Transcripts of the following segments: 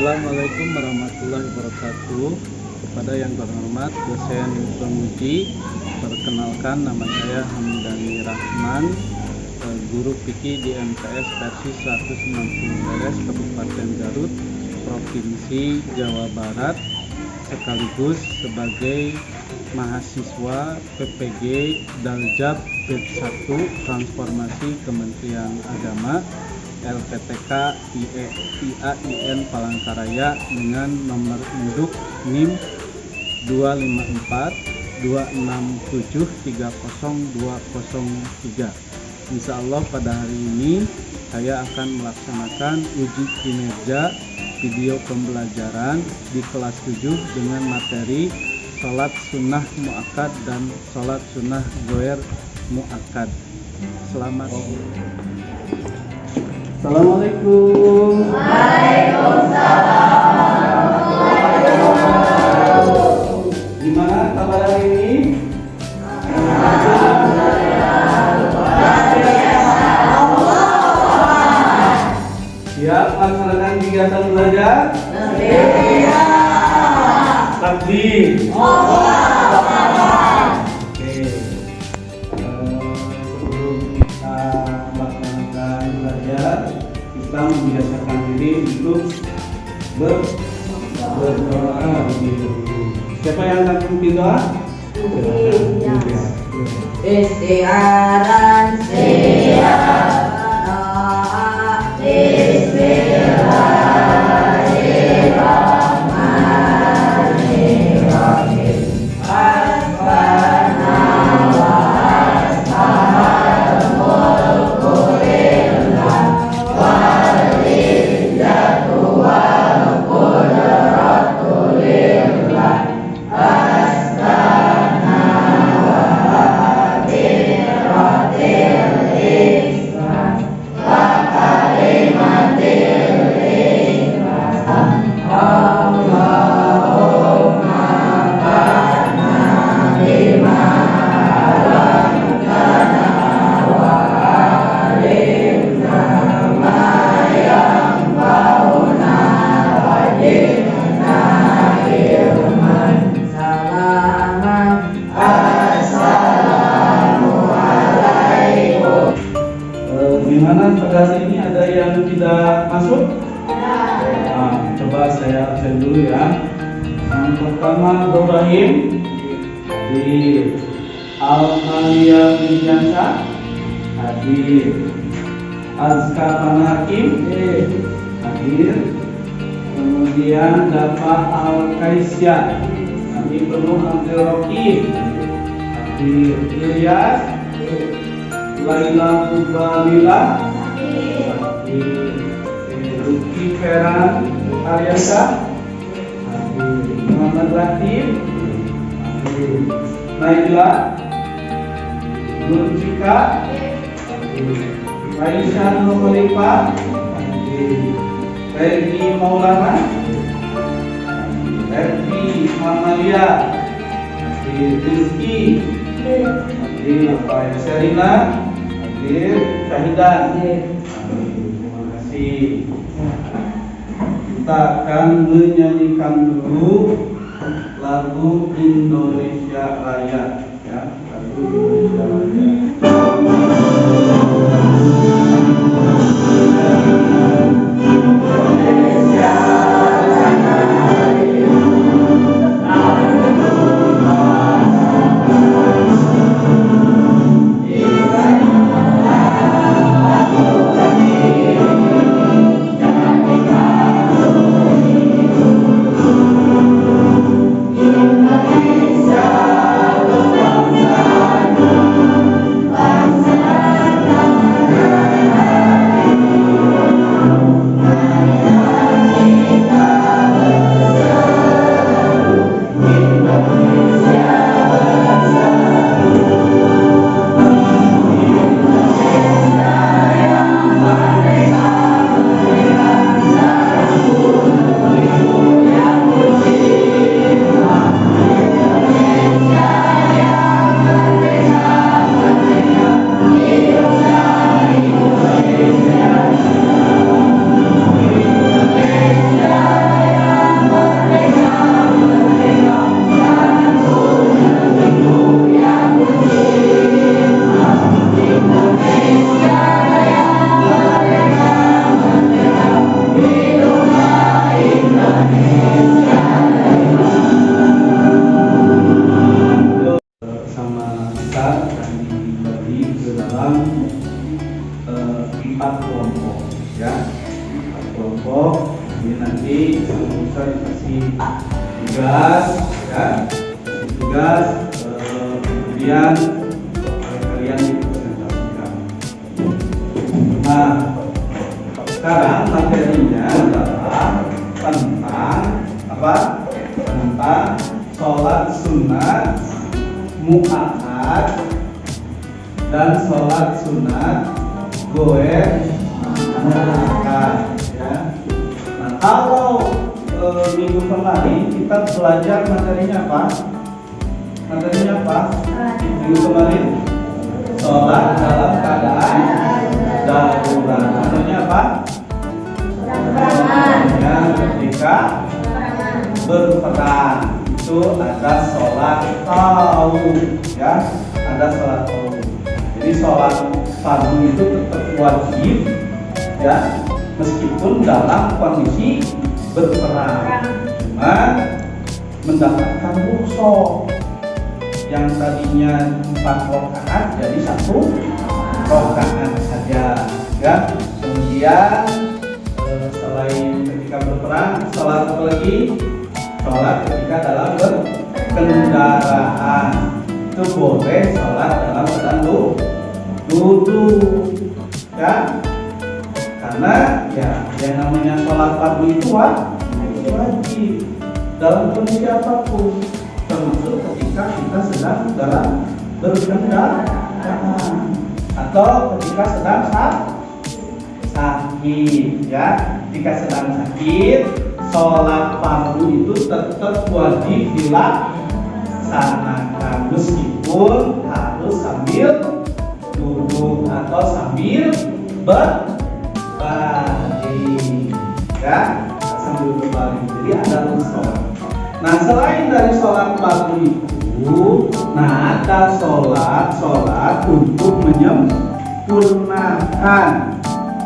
Assalamualaikum warahmatullahi wabarakatuh. Kepada yang terhormat dosen penguji, perkenalkan nama saya Hamdani Rahman, guru fikih di MTS versi 160 LS Kabupaten Garut, Provinsi Jawa Barat, sekaligus sebagai mahasiswa PPG Daljab Batch 1 Transformasi Kementerian Agama LPTK IAIN Palangkaraya dengan nomor induk NIM 25426730203. Insya Allah pada hari ini saya akan melaksanakan uji kinerja video pembelajaran di kelas 7 dengan materi sholat sunnah mu'akkad dan sholat sunnah goer mu'akkad. Selamat. Assalamualaikum. Waalaikumsalam. Gimana kabar hari ini? Siap melaksanakan kegiatan belajar? Siap. Takbir. Kita membiasakan diri untuk berdoa. Siapa yang akan berdoa? Istiaran Gimana pada hari ini ada yang tidak masuk? Nah, coba saya absen dulu ya. Yang pertama Ibrahim hadir, Al-Malia Binyansa hadir, Azka Panakim hadir, kemudian Dafa Al-Kaisya, kami perlu Abdul Roki hadir, Ilyas, Laila Bubalila, Ruki Feran Aryasa, Muhammad Latif, Naila, Nurjika, Aisyah Nurulifah, Regi Maulana, Regi Mamalia, Rizki, Syarina, Syahidan. Terima kasih. Kita akan menyanyikan dulu lagu Indonesia Raya ya, lagu Indonesia Raya. Indonesia Jadi nanti bisa dikasih tugas, ya, tugas, kemudian kalian dipresentasikan. Nah, sekarang materinya adalah tentang apa? Tentang sholat sunat mu'akkad dan sholat sunat goer mu'akkad, ya. Nah, kalau minggu kemarin kita belajar materinya apa? Materinya apa? Minggu kemarin sholat dalam keadaan darurat. Contohnya apa? Ya, ketika berperang itu ada sholat tahu, ya, ada sholat tahu. Jadi sholat fardu itu tetap wajib, ya, meskipun dalam kondisi berperang. Cuma mendapatkan rukhsah yang tadinya 4 rakaat jadi 1 rakaat saja, ya. Kemudian selain ketika berperang, sholat apa lagi? Sholat ketika dalam berkendaraan itu boleh sholat dalam keadaan duduk, ya. Karena ya yang namanya sholat fardu itu wajib dalam kondisi apapun, termasuk ketika kita sedang dalam berkendaraan atau ketika sedang sakit, ya. Ketika sedang sakit, sholat fardu itu tetap wajib dilaksanakan meskipun harus sambil duduk atau sambil berbaring, ya, sambil berbaring. Jadi ada sholat. Nah, selain dari sholat fardu itu, nah ada sholat untuk menyempurnakan,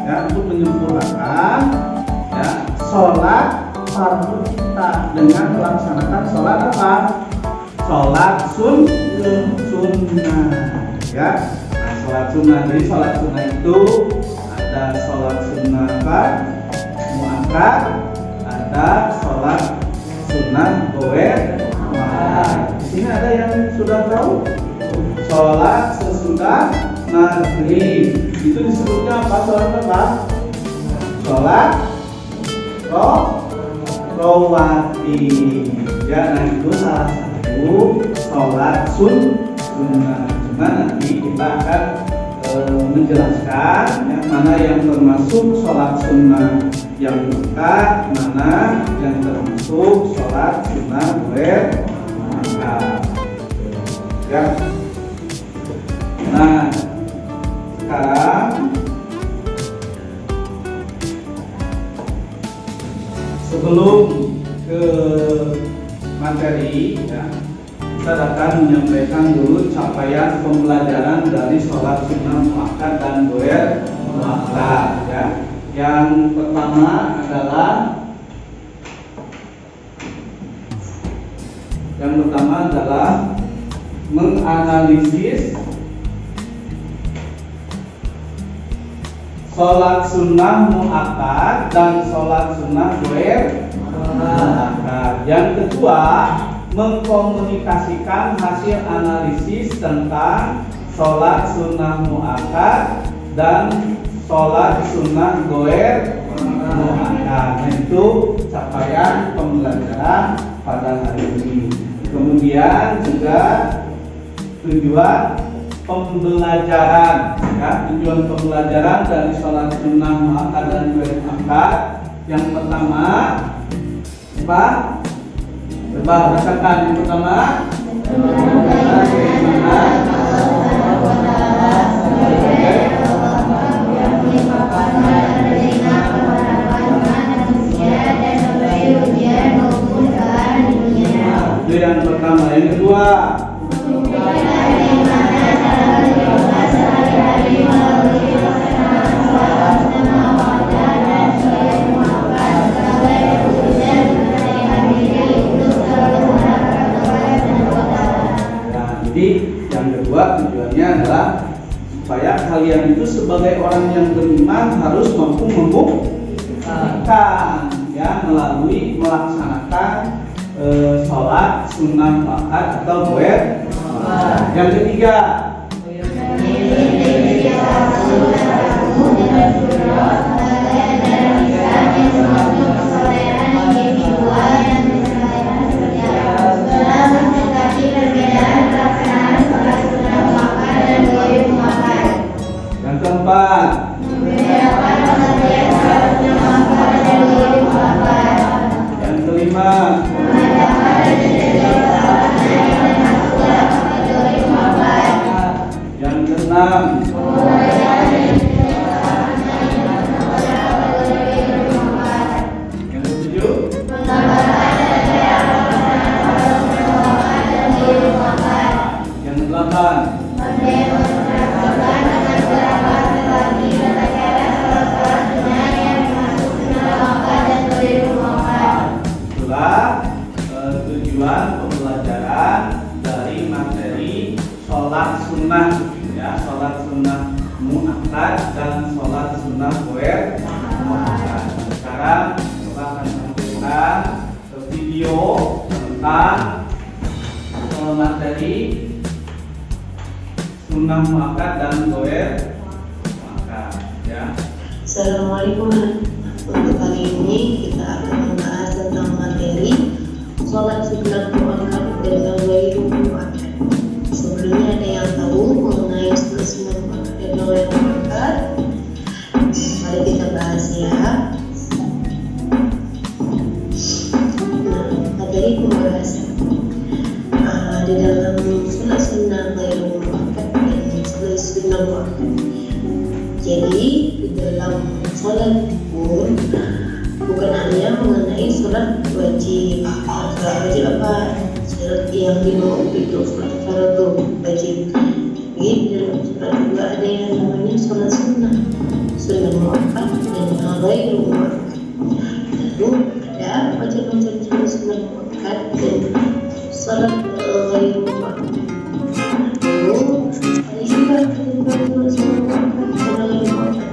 ya, untuk menyempurnakan, ya, sholat fardu kita dengan melaksanakan sholat apa? Sholat sunnah, ya. Nah, sholat sunnah, jadi sholat sunnah itu ada sholat sunnah mu'akkad, ada sholat sunnah goer. Di sini ada yang sudah tahu? Sholat sesudah maghrib itu disebutnya apa? Sholat apa? Sholat rawatib, ya. Nah, itu salah satu sholat sunnah. Cuma nanti kita akan menjelaskan yang mana yang termasuk sholat sunnah yang dekat, mana yang termasuk sholat sunnah goer mu'akkad, ya. Nah, sekarang sebelum ke materi, ya, kita akan menyampaikan dulu capaian pembelajaran dari sholat sunnah mu'akkad dan goer mu'akkad, ya. Yang pertama adalah menganalisis sholat sunnah mu'akkad dan sholat sunnah goer mu'akkad. Yang kedua, mengkomunikasikan hasil analisis tentang sholat sunnah mu'akkad dan sholat sunnah goer mu'akkad. Itu capaian pembelajaran pada hari ini. Kemudian juga tujuan pembelajaran, ya, tujuan pembelajaran dari sholat sunnah mu'akkad dan goer mu'akkad. Yang pertama apa? Coba rasakan yang pertama. Itu yang pertama. Yang kedua, yang kedua tujuannya adalah supaya kalian itu sebagai orang yang beriman harus mampu membuktikan, ya, melalui melaksanakan sholat sunnah muakkad atau goer. Yang ketiga, yang keempat, yang kelima, yang keenam, yang ketujuh, yang kedelapan, itulah tujuan pembelajaran dari materi sholat sunnah, ya, sholat sunnah muakkad dan sholat sunnah goer muakkad. Sekarang kita akan sampaikan video tentang materi sunnah muakkad dan goer muakkad, ya. Assalamualaikum. Untuk kali ini kita akan membahas tentang materi sholat sunnah muakkad dan goer muakkad. Sebelumnya ada yang tahu mengenai sholat sunnah muakkad dan goer muakkad? Mari kita bahas ya. Nah, materi pembahasan di dalam sholat sunnah goer muakkad dan sholat sunnah muakkad. Jadi di dalam sholat pun bukan hanya mengenai sholat wajib. Sholat wajib apa? Sholat yang lima waktu itu, sholat fardu wajib. Jadi di dalam sholat juga ada yang namanya sholat sunnah, sunnah muakkad dan ghair muakkad. Lalu ada macam-macam sholat sunnah muakkad dan sholat ghair muakkad. Lalu ada juga sholat sunnah muakkad dan ghair muakkad.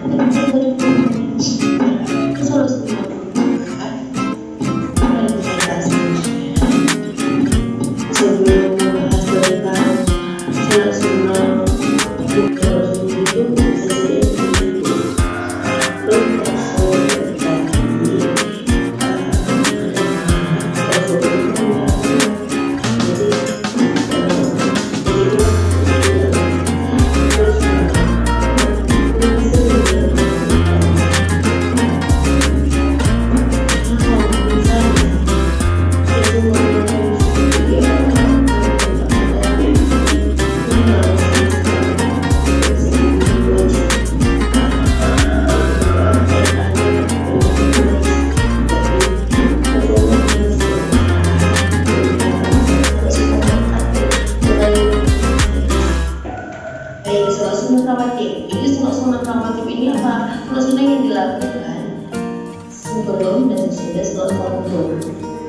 Sebelum dan sesudah sholat fardu.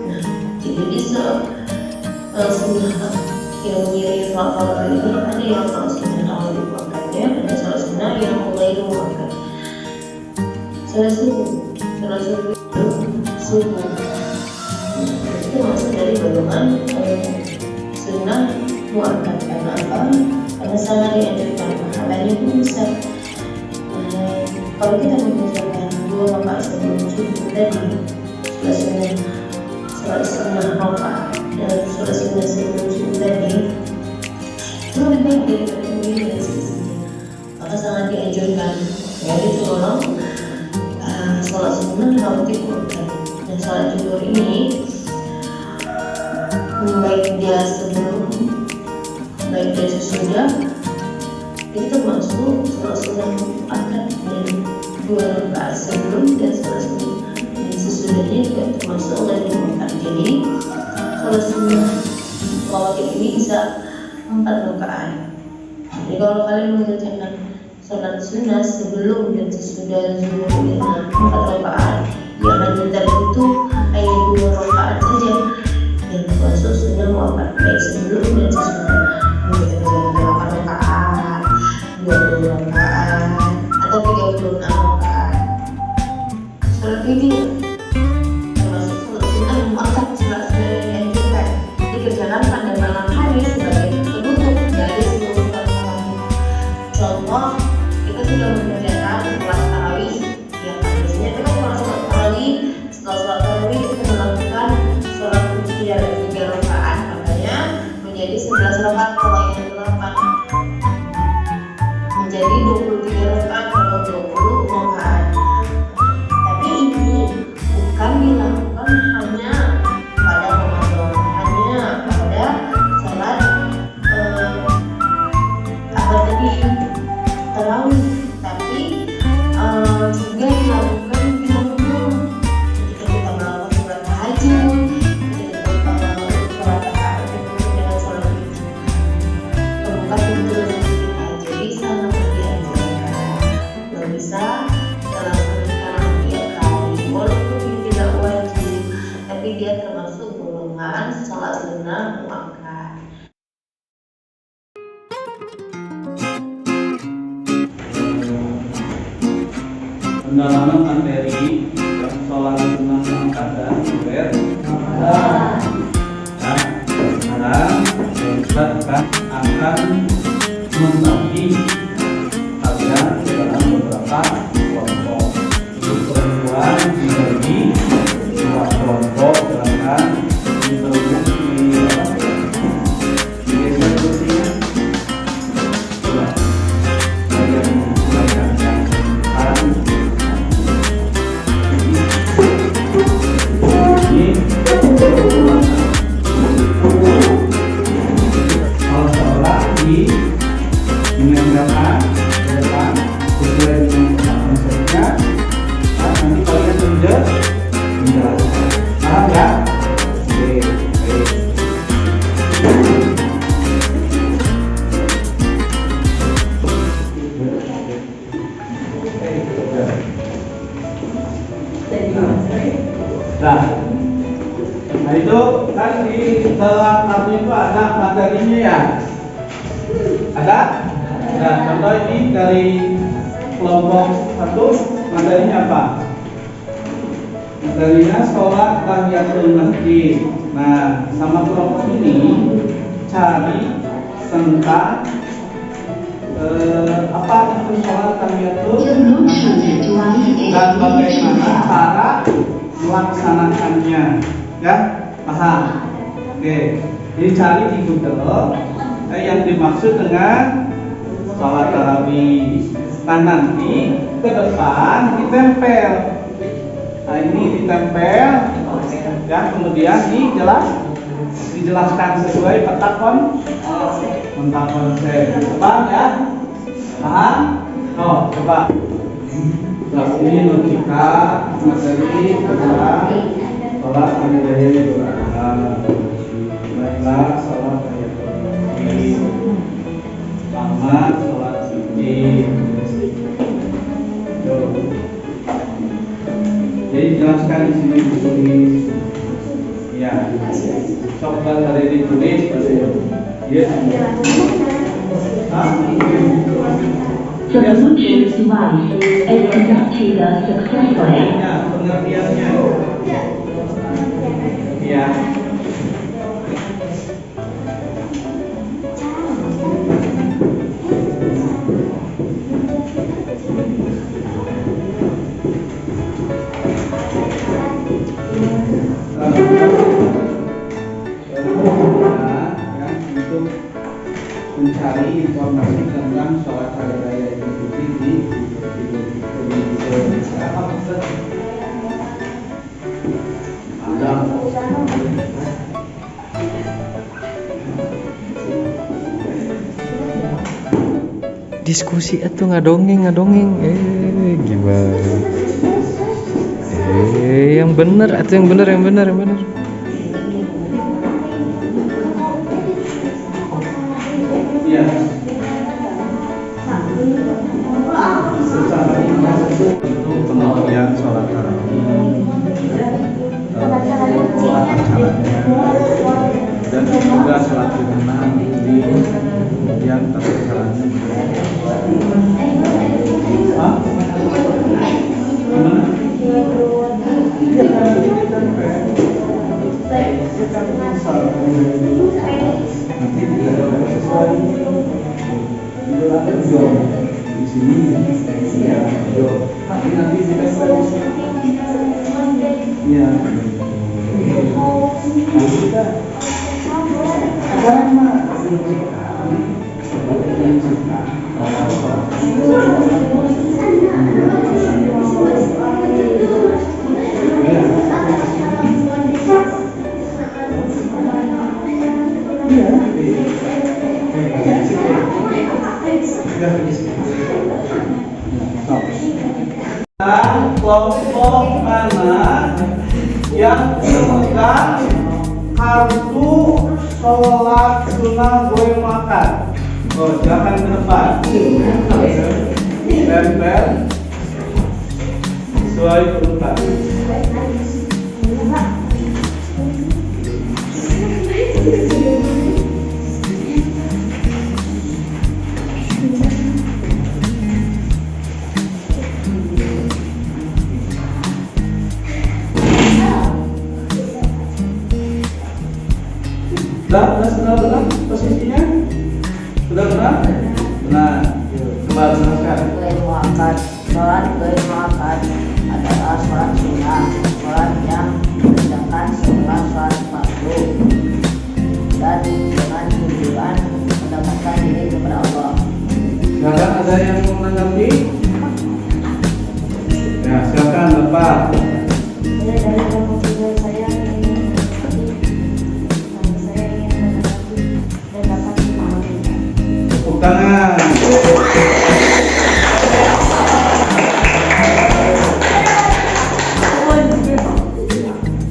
Nah, jadi bisa sunnah yang mirip sholat fardu ini ada yang sholat sunnah awal muakkadnya, ada sholat sunnah yang ghair muakkad. Sholat subuh itu masuk dari golongan sunnah muakkad. Karena apa? Karena sangat dianjurkan, pahalanya pun besar. Kalau kita mengerjakan 2 rakaat sebelum subuh tadi, sholat sunnah rakaat dan sholat sunnah sebelum subuh tadi, itu lebih baik daripada sendiri dan sendiri. Maka sangat dianjurkan. Jadi tolong sholat sunnah rawatib muakkad dan sholat zuhur ini, baik dia sebelum, baik dia sesudah, itu termasuk sholat sunnah muakkad dan 2 rakaat sebelum dan sholat sunnah dan sesudahnya juga termasuk ghair muakkad. Jadi sholat sunnah rawatib ini bisa 4 rakaat. Jadi kalau kalian mengerjakan sholat sunnah sebelum dan sesudah zuhur dengan 4 rakaat, jangan terbutuh hanya 2 rakaat saja yang termasuk sunnah muakkad, baik sebelum dan sesudah. Mungkin 8 rakaat, 20 rakaat, atau 36 rakaat. Sholat ini termasuk rakaat kalau yang 8 menjadi 23 rakaat kalau 20 rakaat. Tapi ini bukan dilakukan hanya pada Ramadan, hanya pada salat apa tadi tarawih, tapi juga dilakukan di umum ketika kita melakukan sholat tahajud, ketika kita melakukan sholat tahajud dengan sholat membuka pintu rezeki kita. Jadi sangat dianjurkan, kalau bisa dalam pernikahan 3 kali, walaupun ini tidak wajib, tapi dia termasuk golongan sholat sunnah muakkad. Pendalaman materi sholat sunnah muakkadah ber. Nah, sekarang Ustaz akan membagi kalian dalam beberapa kelompok. Untuk perempuan dibagi 2 kelompok, sedangkan digeser kursinya. Coba kalian mulai kalau seolah dimengerkan ke depan sesuai dengan konsepnya, nanti kalian menjelaskan. Paham ya? Oke. Nah itu kan di dalam kartu itu ada materinya ya? Ada? Nah contoh ini dari kelompok 1 materinya apa? Materinya sholat tahiyatul masjid. Nah sama kelompok ini cari tentang apa itu sholat tahiyatul masjid dan bagaimana cara melaksanakannya, ya, paham? Oke, jadi cari di Google yang dimaksud dengan sholat tarawih. Nah nanti ke depan ditempel. Nah ini ditempel, ya, kemudian dijelaskan sesuai peta konsep. Paham ya? Paham? Oh, coba. Kelas ini logika materi tentang sholat hari raya Idul Adha. Baiklah, sholat tahiyatul masjid, tamat sholat zikir. Jadi jelaskan di sini ditulis. Ya, sholat hari ditulis. Ya. The Bluetooth device is connected successfully. Pengertiannya. Ya. Untuk mencari informasi tentang sholat hari raya Idul Fitri di apa maksud? Ada. Diskusi itu ngadongeng gimana? Yang bener atau yang bener. Iya. Secara untuk pengertian sholat tarawih, tata caranya, dan juga sholat sunnah di kemudian tata caranya. Hah? Gimana? Nanti sesuai di sini ya, tapi nanti kita ya, nanti kita sekarang mah Kelompok anak yang memegang kartu sholat sunnah boleh makan. Oh, silakan ke depan. Tempel sesuai urutan. Sudah benar posisinya? Sudah benar? Nah, coba benarkan. Sholat bermuakat adalah sholat sunnah, sholat yang mengerjakan setelah sholat fardu dan dengan tujuan mendekatkan diri kepada Allah. Silakan, ada yang mau menanggapi? Ya, silakan Bapak. Dari kampung saya ingin menanggapi dan dapat memahami. Tepuk tangan.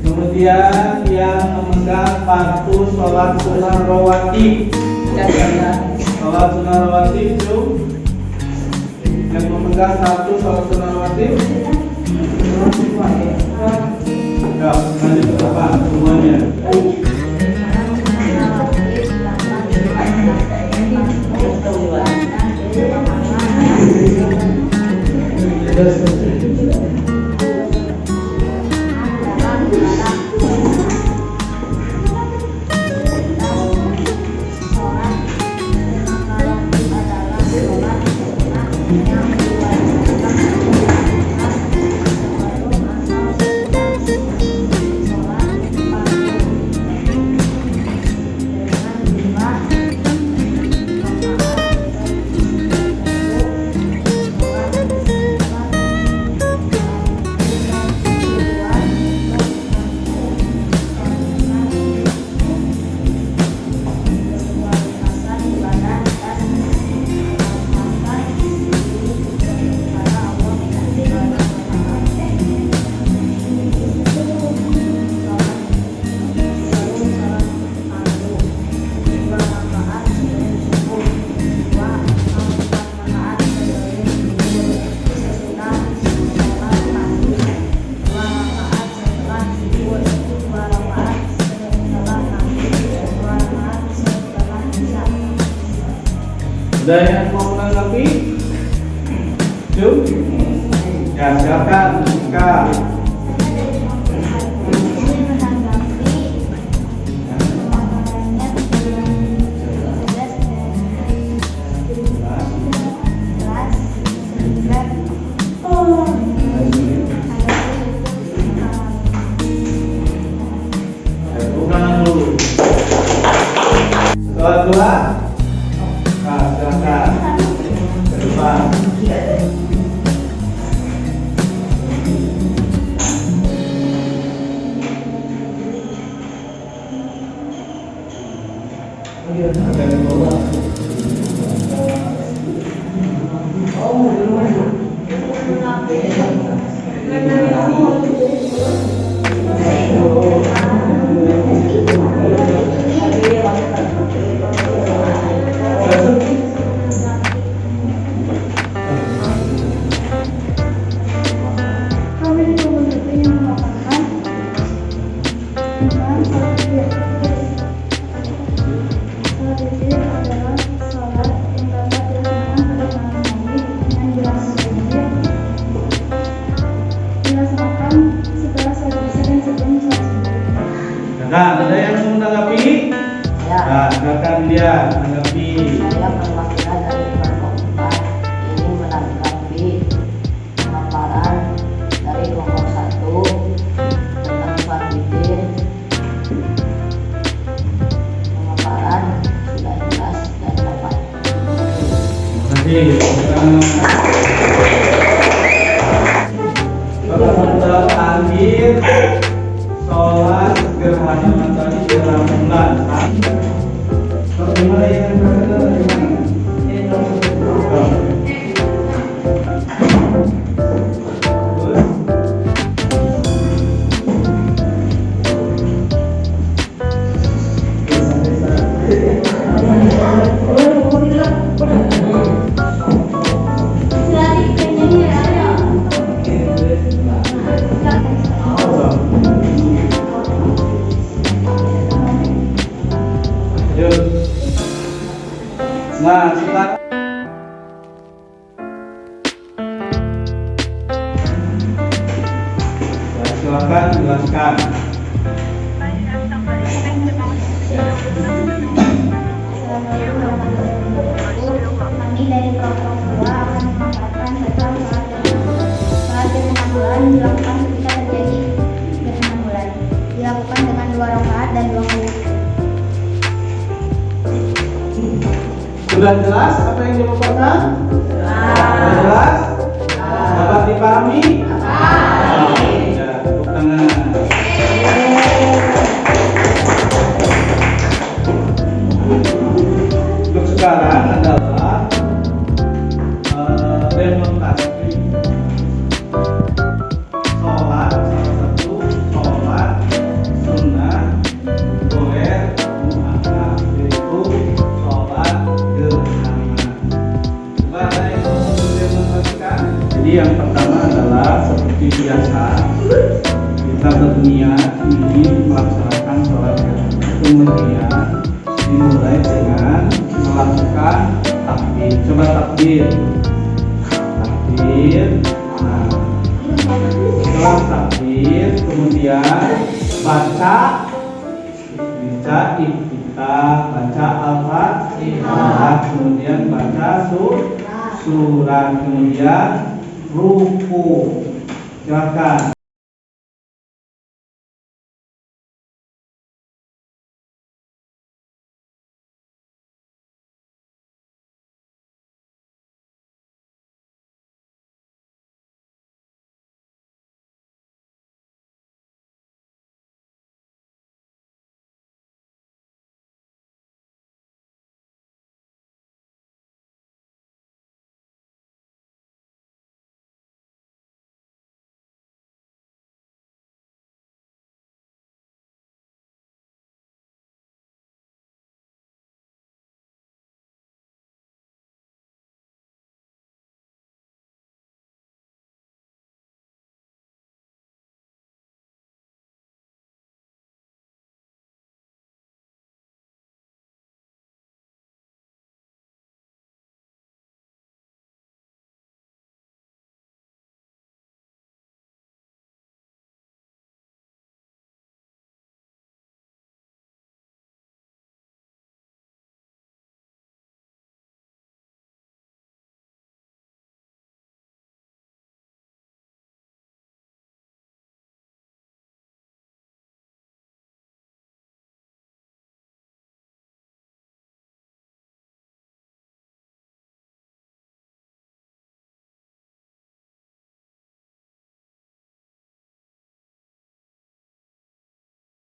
Kemudian yang memegang kartu sholat sunnah rawatib. Sholat sunnah rawatib itu yang memegang kartu sholat sunnah rawatib. Ya, lanjut ke depan semuanya. Ada yang mau menanggapi? Yuk. Ya, silakan Kak. Bukan dulu. Dua. Nah, silakan ke depan. Ada di bawah. Kami di kampung ini mengatakan sholat id adalah sholat yang dapat dilaksanakan pada malam hari dengan dilaksanakan setelah sholat isya dan sebelum sholat subuh. Nah, ada yang mau menanggapi? Ya, Nah, silakan dia menanggapi. saya perwakilan dari kelompok 4 ingin menanggapi pemaparan dari kelompok 1 tentang fardidin. Pemaparan sudah jelas Pada akhir sholat gerhana matahari terang bulan. Bagaimana yang nah, setelah silakan jelaskan. Kami dari kelompok 2 akan mengungkapkan tentang salat gerhana bulan dilakukan ketika terjadi gerhana bulan. Dilakukan dengan 2 rakaat dan 2 kali. Sudah jelas apa yang dilakukan? Sudah jelas? Dapat dipahami? Ya, tepuk tangan. Untuk sekarang adalah demonstrasi sholat, salah satu sholat sunnah goer mu'akkad, yaitu sholat gerhana. Coba ada yang mau mendemonstrasikan? Jadi yang pertama adalah seperti biasa kita berniat ingin melaksanakan sholat gerhana. Kemudian dimulai dengan melakukan takbir. Coba takbir. Takbir. Nah, setelah takbir kemudian baca iftitah, baca al-fatihah, kemudian baca surat, kemudian ruku. Silakan.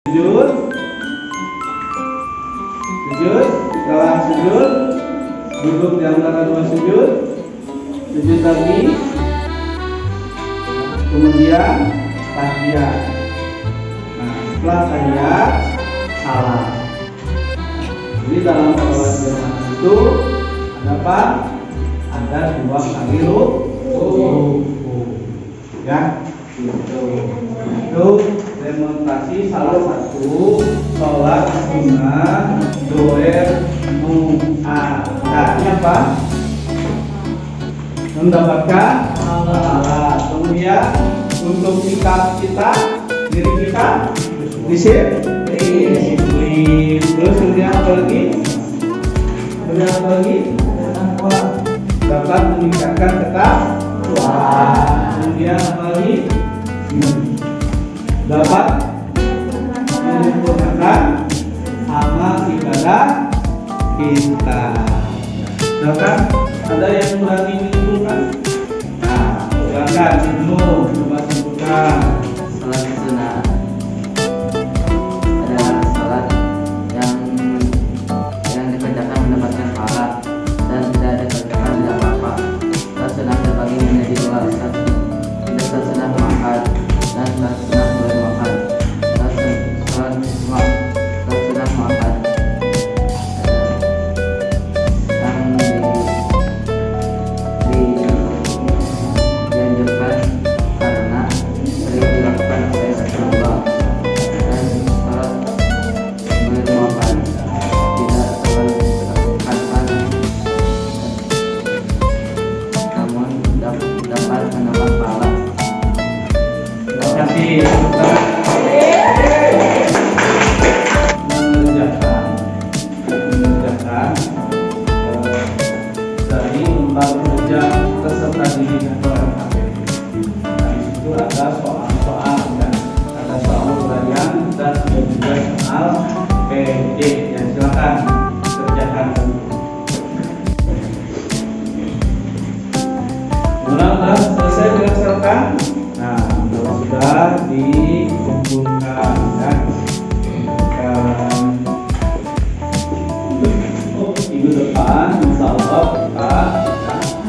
Sujud, setelah sujud, duduk di antara 2 sujud lagi, kemudian tahiyat. Nah, setelah tahiyat, salam. Jadi dalam sholat gerhana itu ada apa? Ada 2 kali ruku, ya. Itu demonstrasi salah satu sholat sunnah goer mu'akkad. Apa? Mendapatkan pahala. Kemudian untuk sikap kita, diri kita disiplin. Terus kemudian apa lagi? Dapat meningkatkan ketakwaan. Kemudian apa lagi? Dapat menyempurnakan amal ibadah kita. Silakan. Ada yang berani menyimpulkan? Nah, silakan Ibnu, coba simpulkan. Salat sunnah adalah salat yang dikerjakan mendapatkan pahala dan tidak dikerjakan tidak apa-apa. Salat sunnah terbagi menjadi dua, salat sunnah muakkad dan salat sunnah ghairu muakkad. Salat sunnah muakkad yang dianjurkan karena sering dilakukan oleh Rasulullah, dan salat ghairu muakkad tidak terlalu dilakukan namun dapat menambah pahala. Terima kasih. Mengerjakan dari lembar kerja peserta didik atau LKP. Nah, di situ ada soal-soal ya, ada soal uraian dan ada juga soal PD. Ya, silakan kerjakan dulu. Sudah selesai dilaksanakan. Nah, kalau sudah dikumpulkan ya. Minggu depan insya Allah kita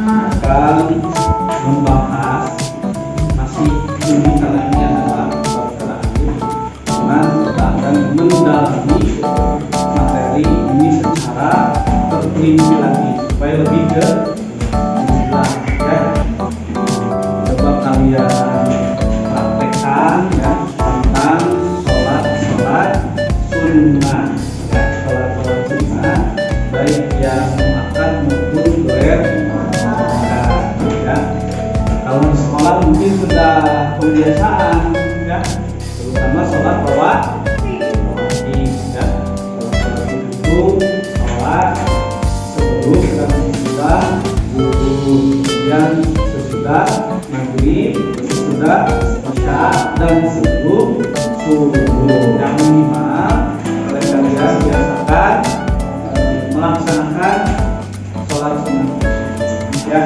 akan membahas masih ini kali ini adalah perkara akhir, dengan kita akan mendalami materi ini secara terperinci lagi supaya lebih jelas ya. Coba kalian praktekkan ya tentang sholat sunnah ya, sholat sunnah baik yang muakkad maupun ghairu muakkad ya. Kalau di sekolah mungkin sudah kebiasaan ya, terutama sholat rawatib ya. Sholat itu sholat sebelum dan sesudah zuhur, kemudian sesudah maghrib, sesudah isya dan sebelum subuh. Yang minimal kalian biasakan melaksanakan sholat sunnah ya.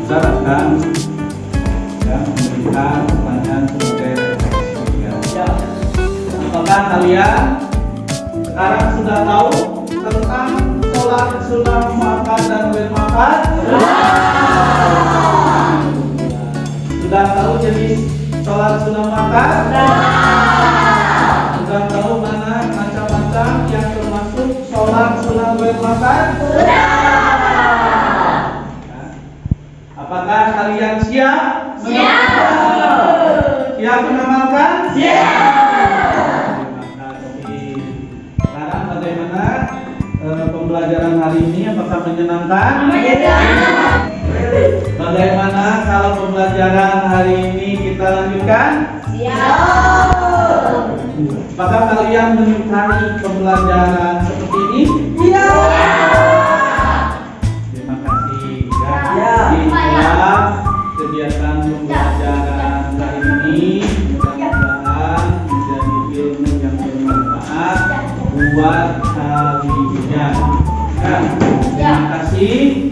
Silakan ya, memberikan pertanyaan sebagai refleksi ya. Apakah kalian sekarang sudah tahu tentang sholat sunnah muakkad dan ghairu muakkad? Sudah tahu jenis sholat sunnah muakkad? Sudah tahu mana macam-macam yang termasuk sholat sunnah ghairu muakkad? Apakah kalian siap? Siap mengamalkan? Sekarang bagaimana pembelajaran hari ini? Apakah menyenangkan? Bagaimana kalau pembelajaran hari ini kita lanjutkan? Apakah kalian menyukai pembelajaran seperti ini? Terima kasih ya. Inilah kegiatan pembelajaran kali ini. Mudah-mudahan menjadi ilmu yang bermanfaat buat kalian. Terima kasih.